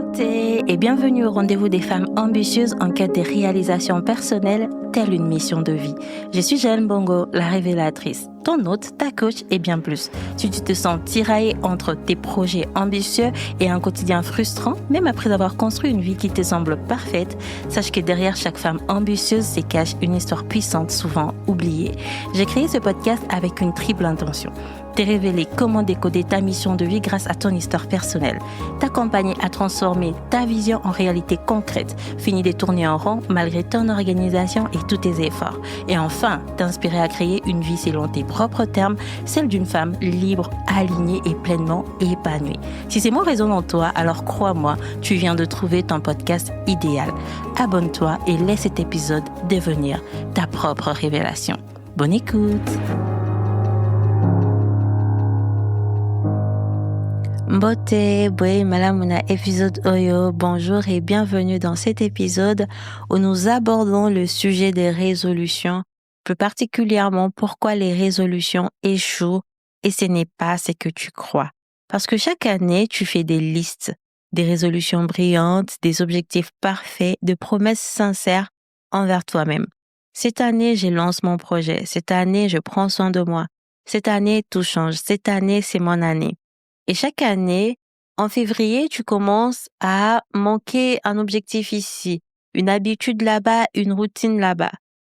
Beauté et bienvenue au rendez-vous des femmes ambitieuses en quête des réalisations personnelles, telle une mission de vie. Je suis Jeanne Bongo, la révélatrice, ton hôte, ta coach et bien plus. Si tu te sens tiraillée entre tes projets ambitieux et un quotidien frustrant, même après avoir construit une vie qui te semble parfaite, sache que derrière chaque femme ambitieuse se cache une histoire puissante, souvent oubliée. J'ai créé ce podcast avec une triple intention. Te révéler comment décoder ta mission de vie grâce à ton histoire personnelle, t'accompagner à transformer ta vision en réalité concrète, finir de tourner en rond malgré ton organisation et tous tes efforts, et enfin t'inspirer à créer une vie selon tes propres termes, celle d'une femme libre, alignée et pleinement épanouie. Si ces mots résonnent en toi, alors crois-moi, tu viens de trouver ton podcast idéal. Abonne-toi et laisse cet épisode devenir ta propre révélation. Bonne écoute! Beauté, boy, malamuna, épisode Oyo, bonjour et bienvenue dans cet épisode où nous abordons le sujet des résolutions, plus particulièrement pourquoi les résolutions échouent et ce n'est pas ce que tu crois. Parce que chaque année, tu fais des listes, des résolutions brillantes, des objectifs parfaits, de promesses sincères envers toi-même. Cette année, je lance mon projet. Cette année, je prends soin de moi. Cette année, tout change. Cette année, c'est mon année. Et chaque année, en février, tu commences à manquer un objectif ici, une habitude là-bas, une routine là-bas.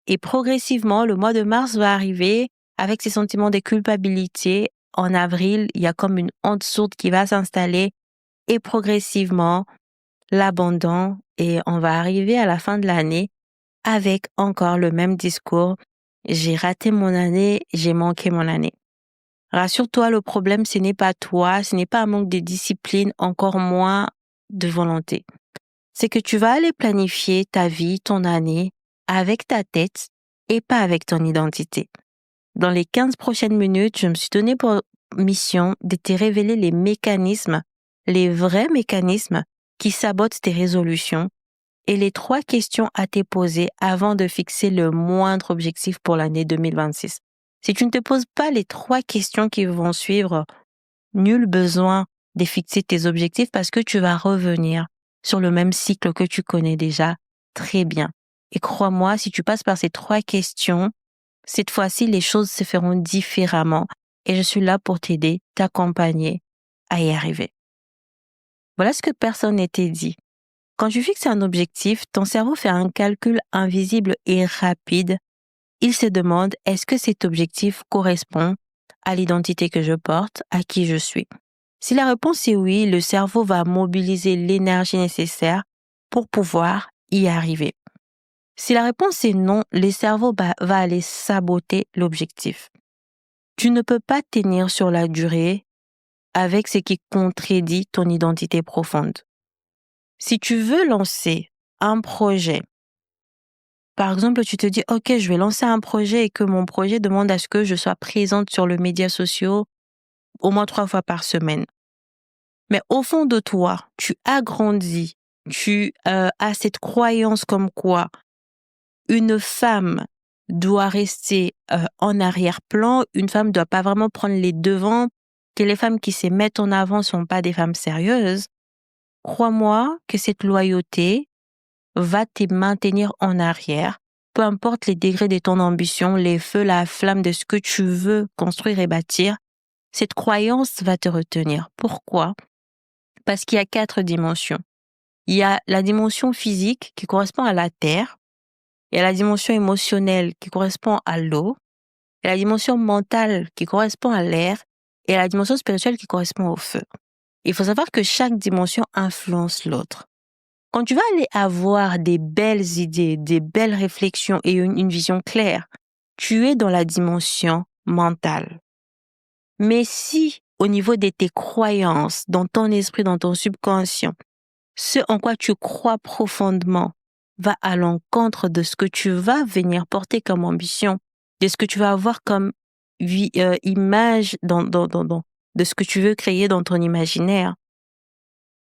Et progressivement, le mois de mars va arriver avec ces sentiments de culpabilité. En avril, il y a comme une honte sourde qui va s'installer et progressivement, l'abandon. Et on va arriver à la fin de l'année avec encore le même discours. J'ai raté mon année, j'ai manqué mon année. Rassure-toi, le problème, ce n'est pas toi, ce n'est pas un manque de discipline, encore moins de volonté. C'est que tu vas aller planifier ta vie, ton année, avec ta tête et pas avec ton identité. Dans les 15 prochaines minutes, je me suis donné pour mission de te révéler les mécanismes, les vrais mécanismes qui sabotent tes résolutions et les 3 questions à te poser avant de fixer le moindre objectif pour l'année 2026. Si tu ne te poses pas les 3 questions qui vont suivre, nul besoin de fixer tes objectifs parce que tu vas revenir sur le même cycle que tu connais déjà très bien. Et crois-moi, si tu passes par ces 3 questions, cette fois-ci, les choses se feront différemment et je suis là pour t'aider, t'accompagner à y arriver. Voilà ce que personne n'était dit. Quand tu fixes un objectif, ton cerveau fait un calcul invisible et rapide. Il se demande, est-ce que cet objectif correspond à l'identité que je porte, à qui je suis? Si la réponse est oui, le cerveau va mobiliser l'énergie nécessaire pour pouvoir y arriver. Si la réponse est non, le cerveau va aller saboter l'objectif. Tu ne peux pas tenir sur la durée avec ce qui contredit ton identité profonde. Si tu veux lancer un projet, par exemple, tu te dis, OK, je vais lancer un projet et que mon projet demande à ce que je sois présente sur les médias sociaux au moins 3 fois par semaine. Mais au fond de toi, tu as grandi, tu as cette croyance comme quoi une femme doit rester en arrière-plan, une femme ne doit pas vraiment prendre les devants, que les femmes qui se mettent en avant ne sont pas des femmes sérieuses. Crois-moi que cette loyauté va te maintenir en arrière, peu importe les degrés de ton ambition, les feux, la flamme de ce que tu veux construire et bâtir, cette croyance va te retenir. Pourquoi? Parce qu'il y a 4 dimensions. Il y a la dimension physique qui correspond à la terre, il y a la dimension émotionnelle qui correspond à l'eau, il y a la dimension mentale qui correspond à l'air et la dimension spirituelle qui correspond au feu. Il faut savoir que chaque dimension influence l'autre. Quand tu vas aller avoir des belles idées, des belles réflexions et une vision claire, tu es dans la dimension mentale. Mais si, au niveau de tes croyances, dans ton esprit, dans ton subconscient, ce en quoi tu crois profondément va à l'encontre de ce que tu vas venir porter comme ambition, de ce que tu vas avoir comme image de ce que tu veux créer dans ton imaginaire,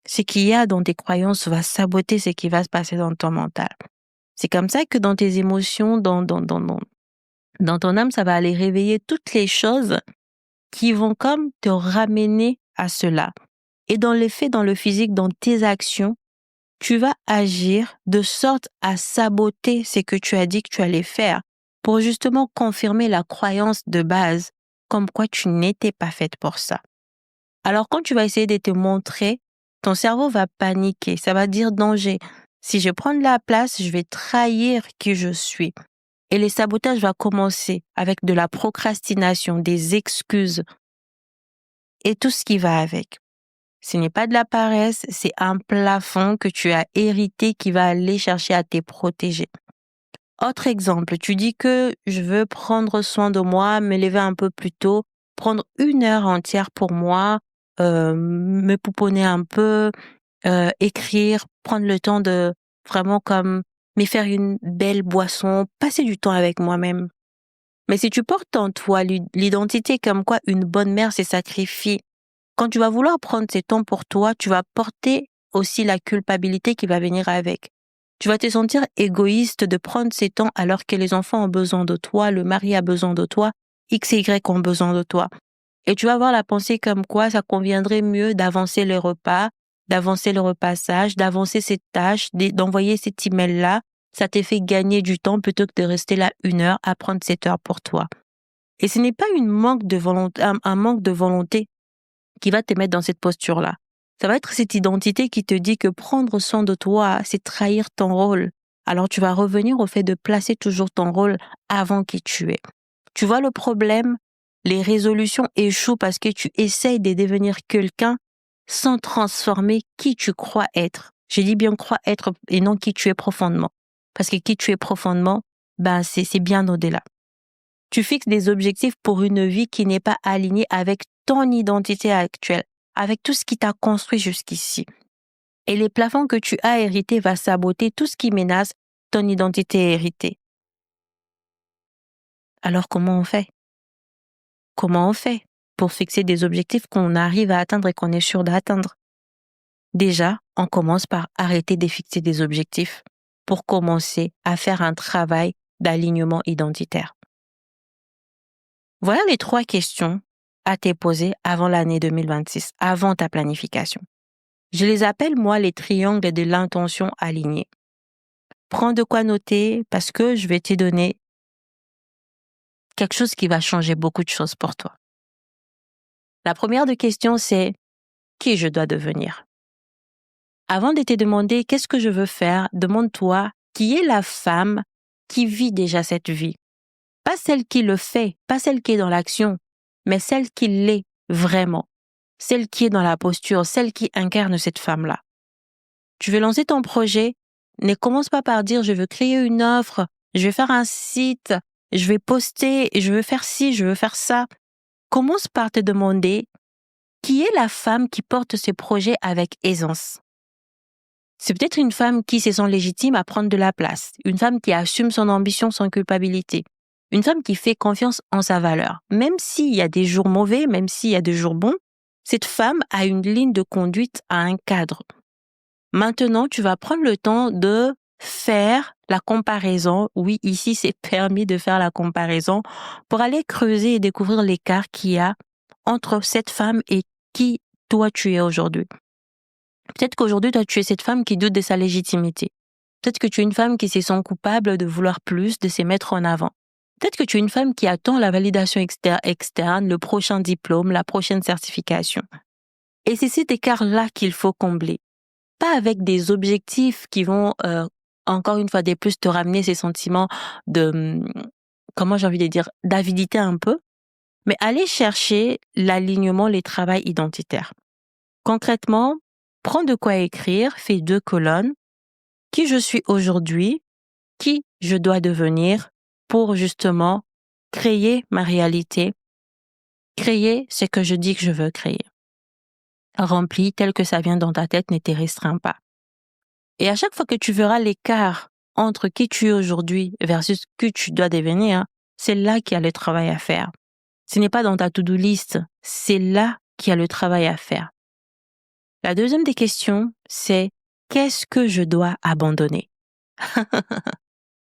ce qu'il y a dans tes croyances va saboter ce qui va se passer dans ton mental. C'est comme ça que dans tes émotions, dans ton âme, ça va aller réveiller toutes les choses qui vont comme te ramener à cela. Et dans les faits, dans le physique, dans tes actions, tu vas agir de sorte à saboter ce que tu as dit que tu allais faire pour justement confirmer la croyance de base comme quoi tu n'étais pas faite pour ça. Alors quand tu vas essayer de te montrer, ton cerveau va paniquer, ça va dire danger. Si je prends de la place, je vais trahir qui je suis. Et les sabotages vont commencer avec de la procrastination, des excuses et tout ce qui va avec. Ce n'est pas de la paresse, c'est un plafond que tu as hérité qui va aller chercher à te protéger. Autre exemple, tu dis que je veux prendre soin de moi, me lever un peu plus tôt, prendre 1 heure entière pour moi, me pouponner un peu, écrire, prendre le temps de vraiment comme me faire une belle boisson, passer du temps avec moi-même. Mais si tu portes en toi l'identité comme quoi une bonne mère se sacrifie, quand tu vas vouloir prendre ces temps pour toi, tu vas porter aussi la culpabilité qui va venir avec. Tu vas te sentir égoïste de prendre ces temps alors que les enfants ont besoin de toi, le mari a besoin de toi, X et Y ont besoin de toi. Et tu vas avoir la pensée comme quoi ça conviendrait mieux d'avancer les repas, d'avancer le repassage, d'avancer ces tâches, d'envoyer cet email-là. Ça te fait gagner du temps plutôt que de rester là 1 heure à prendre 7 heures pour toi. Et ce n'est pas un manque de volonté qui va te mettre dans cette posture-là. Ça va être cette identité qui te dit que prendre soin de toi, c'est trahir ton rôle. Alors tu vas revenir au fait de placer toujours ton rôle avant qui tu es. Tu vois le problème? Les résolutions échouent parce que tu essayes de devenir quelqu'un sans transformer qui tu crois être. Je dis bien crois être et non qui tu es profondément. Parce que qui tu es profondément, c'est bien au-delà. Tu fixes des objectifs pour une vie qui n'est pas alignée avec ton identité actuelle, avec tout ce qui t'a construit jusqu'ici. Et les plafonds que tu as hérités va saboter tout ce qui menace ton identité héritée. Alors comment on fait? Comment on fait pour fixer des objectifs qu'on arrive à atteindre et qu'on est sûr d'atteindre? Déjà, on commence par arrêter de fixer des objectifs pour commencer à faire un travail d'alignement identitaire. Voilà les 3 questions à te poser avant l'année 2026, avant ta planification. Je les appelle, moi, les triangles de l'intention alignée. Prends de quoi noter parce que je vais te donner quelque chose qui va changer beaucoup de choses pour toi. La première des questions, c'est qui je dois devenir? Avant de te demander qu'est-ce que je veux faire, demande-toi qui est la femme qui vit déjà cette vie. Pas celle qui le fait, pas celle qui est dans l'action, mais celle qui l'est vraiment. Celle qui est dans la posture, celle qui incarne cette femme-là. Tu veux lancer ton projet, ne commence pas par dire je veux créer une offre, je vais faire un site, je vais poster, je veux faire ci, je veux faire ça. Commence par te demander qui est la femme qui porte ce projet avec aisance. C'est peut-être une femme qui se sent légitime à prendre de la place, une femme qui assume son ambition sans culpabilité, une femme qui fait confiance en sa valeur. Même s'il y a des jours mauvais, même s'il y a des jours bons, cette femme a une ligne de conduite, a un cadre. Maintenant, tu vas prendre le temps de faire la comparaison. Oui, ici, c'est permis de faire la comparaison pour aller creuser et découvrir l'écart qu'il y a entre cette femme et qui toi tu es aujourd'hui. Peut-être qu'aujourd'hui, toi, tu es cette femme qui doute de sa légitimité. Peut-être que tu es une femme qui se sent coupable de vouloir plus, de se mettre en avant. Peut-être que tu es une femme qui attend la validation externe, le prochain diplôme, la prochaine certification. Et c'est cet écart-là qu'il faut combler. Pas avec des objectifs qui vont, encore une fois de plus, te ramener ces sentiments de, comment j'ai envie de dire, d'avidité un peu, mais aller chercher l'alignement, les travails identitaires. Concrètement, prends de quoi écrire, fais 2 colonnes. Qui je suis aujourd'hui, qui je dois devenir pour justement créer ma réalité, créer ce que je dis que je veux créer. Rempli tel que ça vient dans ta tête, ne te restreins pas. Et à chaque fois que tu verras l'écart entre qui tu es aujourd'hui versus qui tu dois devenir, c'est là qu'il y a le travail à faire. Ce n'est pas dans ta to-do list, c'est là qu'il y a le travail à faire. La deuxième des questions, c'est qu'est-ce que je dois abandonner?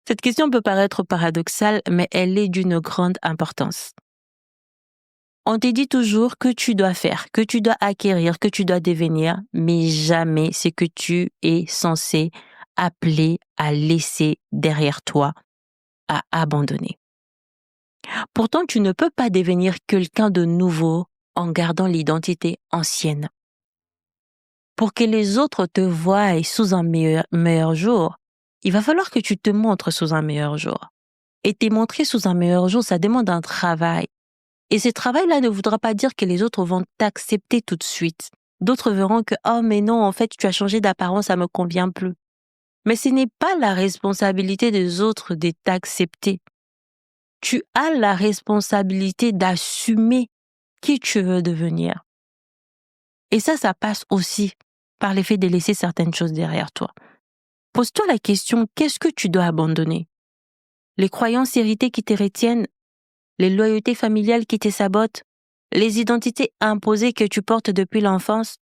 Cette question peut paraître paradoxale, mais elle est d'une grande importance. On te dit toujours que tu dois faire, que tu dois acquérir, que tu dois devenir, mais jamais ce que tu es censé appeler à laisser derrière toi, à abandonner. Pourtant, tu ne peux pas devenir quelqu'un de nouveau en gardant l'identité ancienne. Pour que les autres te voient sous un meilleur jour, il va falloir que tu te montres sous un meilleur jour. Et te montrer sous un meilleur jour, ça demande un travail. Et ce travail-là ne voudra pas dire que les autres vont t'accepter tout de suite. D'autres verront que, oh mais non, en fait, tu as changé d'apparence, ça me convient plus. Mais ce n'est pas la responsabilité des autres de t'accepter. Tu as la responsabilité d'assumer qui tu veux devenir. Et ça passe aussi par l'effet de laisser certaines choses derrière toi. Pose-toi la question, qu'est-ce que tu dois abandonner? Les croyances héritées qui te retiennent, les loyautés familiales qui te sabotent, les identités imposées que tu portes depuis l'enfance.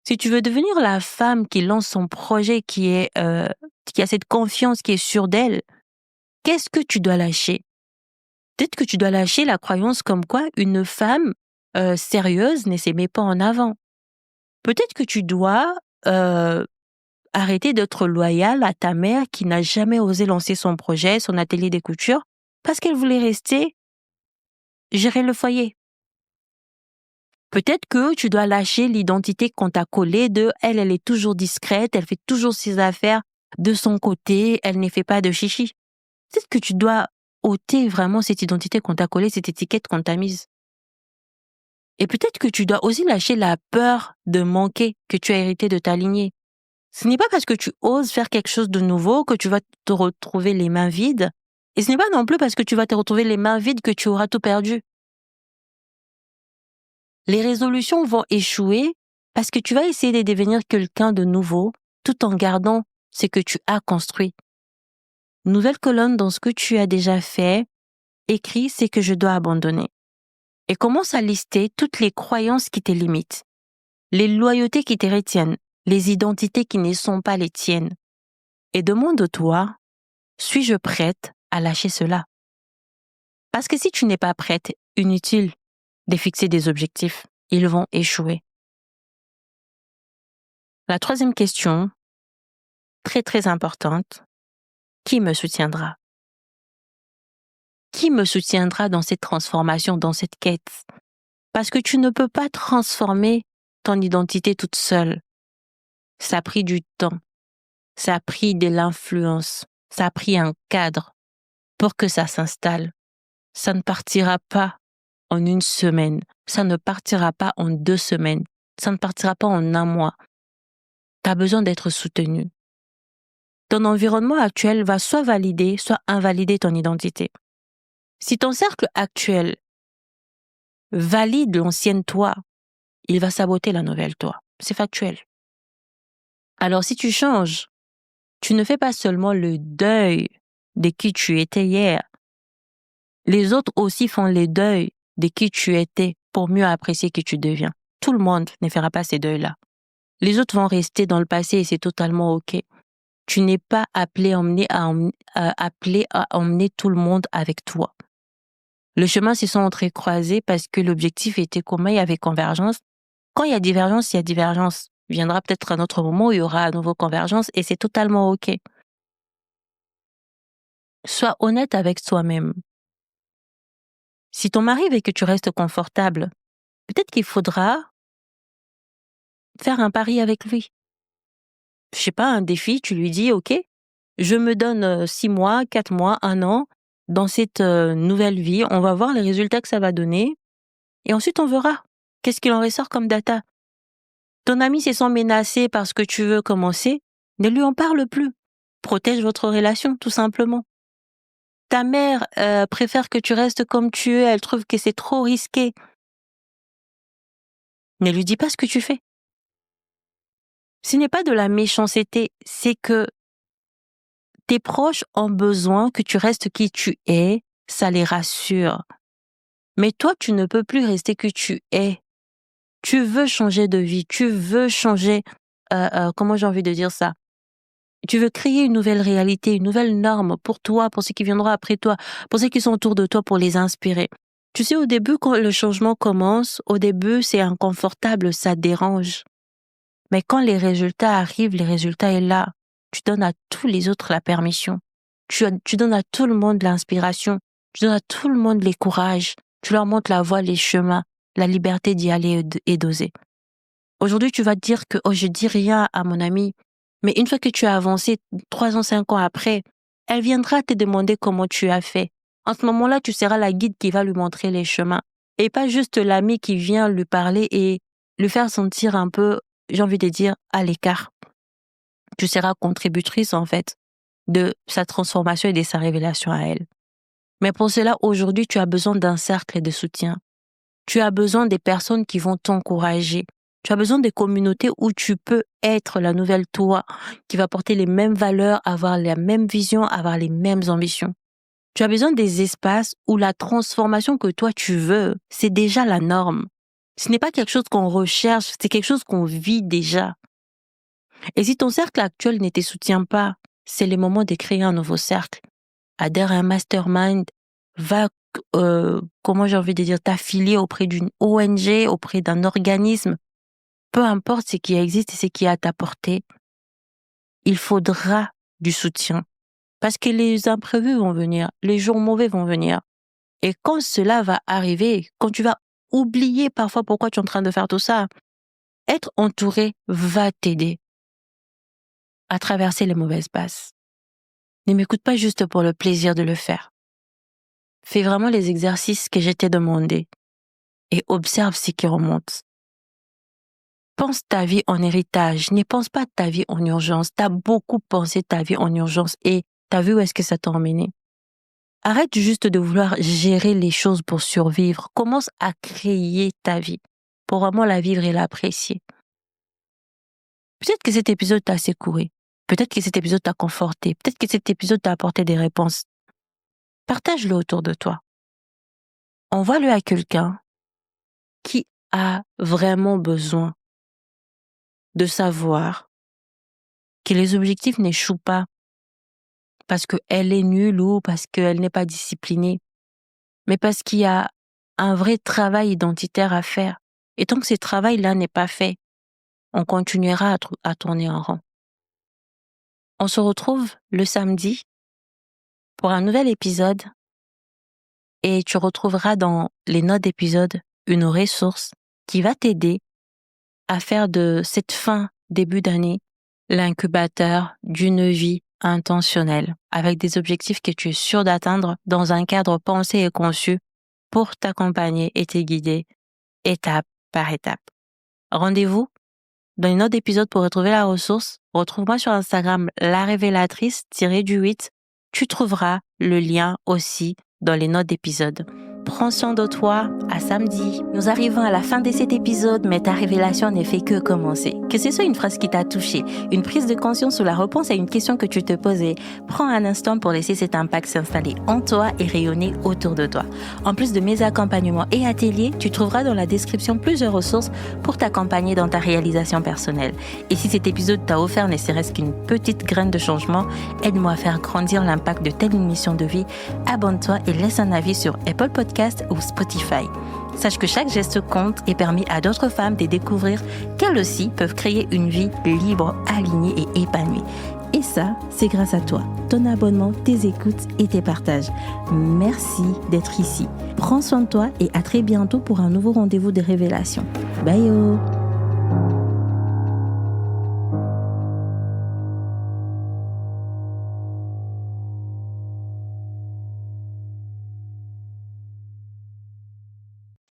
Si tu veux devenir la femme qui lance son projet, qui a cette confiance, qui est sûre d'elle, qu'est-ce que tu dois lâcher? Peut-être que tu dois lâcher la croyance comme quoi une femme sérieuse ne se met pas en avant. Peut-être que tu dois arrêter d'être loyale à ta mère qui n'a jamais osé lancer son projet, son atelier de couture, parce qu'elle voulait rester gérer le foyer. Peut-être que tu dois lâcher l'identité qu'on t'a collée de elle est toujours discrète, elle fait toujours ses affaires de son côté, elle ne fait pas de chichi. Peut-être que tu dois ôter vraiment cette identité qu'on t'a collée, cette étiquette qu'on t'a mise. Et peut-être que tu dois aussi lâcher la peur de manquer que tu as hérité de ta lignée. Ce n'est pas parce que tu oses faire quelque chose de nouveau que tu vas te retrouver les mains vides. Et ce n'est pas non plus parce que tu vas te retrouver les mains vides que tu auras tout perdu. Les résolutions vont échouer parce que tu vas essayer de devenir quelqu'un de nouveau tout en gardant ce que tu as construit. Nouvelle colonne dans ce que tu as déjà fait, écris ce que je dois abandonner. Et commence à lister toutes les croyances qui te limitent, les loyautés qui te retiennent, les identités qui ne sont pas les tiennes. Et demande-toi, suis-je prête à lâcher cela? Parce que si tu n'es pas prête, inutile de fixer des objectifs, ils vont échouer. La troisième question, très très importante, qui me soutiendra? Qui me soutiendra dans cette transformation, dans cette quête? Parce que tu ne peux pas transformer ton identité toute seule. Ça a pris du temps, ça a pris de l'influence, ça a pris un cadre pour que ça s'installe. Ça ne partira pas en une semaine, ça ne partira pas en 2 semaines, ça ne partira pas en 1 mois. Tu as besoin d'être soutenu. Ton environnement actuel va soit valider, soit invalider ton identité. Si ton cercle actuel valide l'ancienne toi, il va saboter la nouvelle toi. C'est factuel. Alors si tu changes, tu ne fais pas seulement le deuil de qui tu étais hier. Les autres aussi font le deuil de qui tu étais pour mieux apprécier qui tu deviens. Tout le monde ne fera pas ces deuils-là. Les autres vont rester dans le passé et c'est totalement OK. Tu n'es pas appelé à emmener tout le monde avec toi. Le chemin se sont entrecroisés parce que l'objectif était commun, il y avait convergence. Quand il y a divergence, il y a divergence. Il viendra peut-être un autre moment où il y aura à nouveau convergence et c'est totalement OK. Sois honnête avec toi-même. Si ton mari veut que tu restes confortable, peut-être qu'il faudra faire un pari avec lui. Je sais pas, un défi, tu lui dis, OK, je me donne 6 mois, 4 mois, 1 an dans cette nouvelle vie. On va voir les résultats que ça va donner. Et ensuite, on verra. Qu'est-ce qu'il en ressort comme data? Ton ami se sent menacé parce que tu veux commencer, ne lui en parle plus. Protège votre relation, tout simplement. Ta mère préfère que tu restes comme tu es, elle trouve que c'est trop risqué. Ne lui dis pas ce que tu fais. Ce n'est pas de la méchanceté, c'est que tes proches ont besoin que tu restes qui tu es, ça les rassure. Mais toi, tu ne peux plus rester qui tu es. Tu veux changer de vie, tu veux changer, comment j'ai envie de dire ça? Tu veux créer une nouvelle réalité, une nouvelle norme pour toi, pour ceux qui viendront après toi, pour ceux qui sont autour de toi, pour les inspirer. Tu sais, au début, quand le changement commence, au début, c'est inconfortable, ça dérange. Mais quand les résultats arrivent, les résultats est là. Tu donnes à tous les autres la permission. Tu donnes à tout le monde l'inspiration. Tu donnes à tout le monde les courages. Tu leur montres la voie, les chemins, la liberté d'y aller et d'oser. Aujourd'hui, tu vas te dire que je dis rien à mon amie. Mais une fois que tu as avancé 3 ans, 5 ans après, elle viendra te demander comment tu as fait. En ce moment-là, tu seras la guide qui va lui montrer les chemins. Et pas juste l'ami qui vient lui parler et lui faire sentir un peu, j'ai envie de dire, à l'écart. Tu seras contributrice, en fait, de sa transformation et de sa révélation à elle. Mais pour cela, aujourd'hui, tu as besoin d'un cercle de soutien. Tu as besoin des personnes qui vont t'encourager. Tu as besoin des communautés où tu peux être la nouvelle toi, qui va porter les mêmes valeurs, avoir la même vision, avoir les mêmes ambitions. Tu as besoin des espaces où la transformation que toi tu veux, c'est déjà la norme. Ce n'est pas quelque chose qu'on recherche, c'est quelque chose qu'on vit déjà. Et si ton cercle actuel ne te soutient pas, c'est le moment de créer un nouveau cercle. Adhère à un mastermind, va, comment j'ai envie de dire, t'affilier auprès d'une ONG, auprès d'un organisme. Peu importe ce qui existe et ce qui est à ta portée, il faudra du soutien. Parce que les imprévus vont venir, les jours mauvais vont venir. Et quand cela va arriver, quand tu vas oublier parfois pourquoi tu es en train de faire tout ça, être entouré va t'aider à traverser les mauvaises passes. Ne m'écoute pas juste pour le plaisir de le faire. Fais vraiment les exercices que je t'ai demandé et observe ce qui remonte. Pense ta vie en héritage, ne pense pas ta vie en urgence. Tu as beaucoup pensé ta vie en urgence et tu as vu où est-ce que ça t'a emmené. Arrête juste de vouloir gérer les choses pour survivre. Commence à créer ta vie pour vraiment la vivre et l'apprécier. Peut-être que cet épisode t'a secouru. Peut-être que cet épisode t'a conforté. Peut-être que cet épisode t'a apporté des réponses. Partage-le autour de toi. Envoie-le à quelqu'un qui a vraiment besoin de savoir que les objectifs n'échouent pas parce qu'elle est nulle ou parce qu'elle n'est pas disciplinée, mais parce qu'il y a un vrai travail identitaire à faire. Et tant que ce travail-là n'est pas fait, on continuera à tourner en rond. On se retrouve le samedi pour un nouvel épisode et tu retrouveras dans les notes d'épisode une ressource qui va t'aider à faire de cette fin début d'année l'incubateur d'une vie intentionnelle avec des objectifs que tu es sûr d'atteindre dans un cadre pensé et conçu pour t'accompagner et te guider étape par étape. Rendez-vous dans une autre épisode pour retrouver la ressource. Retrouve-moi sur Instagram larévélatrice-8. Tu trouveras le lien aussi dans les notes d'épisode. Prends soin de toi, à samedi. Nous arrivons à la fin de cet épisode, mais ta révélation ne fait que commencer. Que ce soit une phrase qui t'a touché, une prise de conscience ou la réponse à une question que tu te posais, prends un instant pour laisser cet impact s'installer en toi et rayonner autour de toi. En plus de mes accompagnements et ateliers, tu trouveras dans la description plusieurs ressources pour t'accompagner dans ta réalisation personnelle. Et si cet épisode t'a offert ne serait-ce qu'une petite graine de changement, aide-moi à faire grandir l'impact de telle mission de vie. Abonne-toi et laisse un avis sur Apple Podcast ou Spotify. Sache que chaque geste compte et permet à d'autres femmes de découvrir qu'elles aussi peuvent créer une vie libre, alignée et épanouie. Et ça, c'est grâce à toi, ton abonnement, tes écoutes et tes partages. Merci d'être ici. Prends soin de toi et à très bientôt pour un nouveau rendez-vous de révélation. Bye!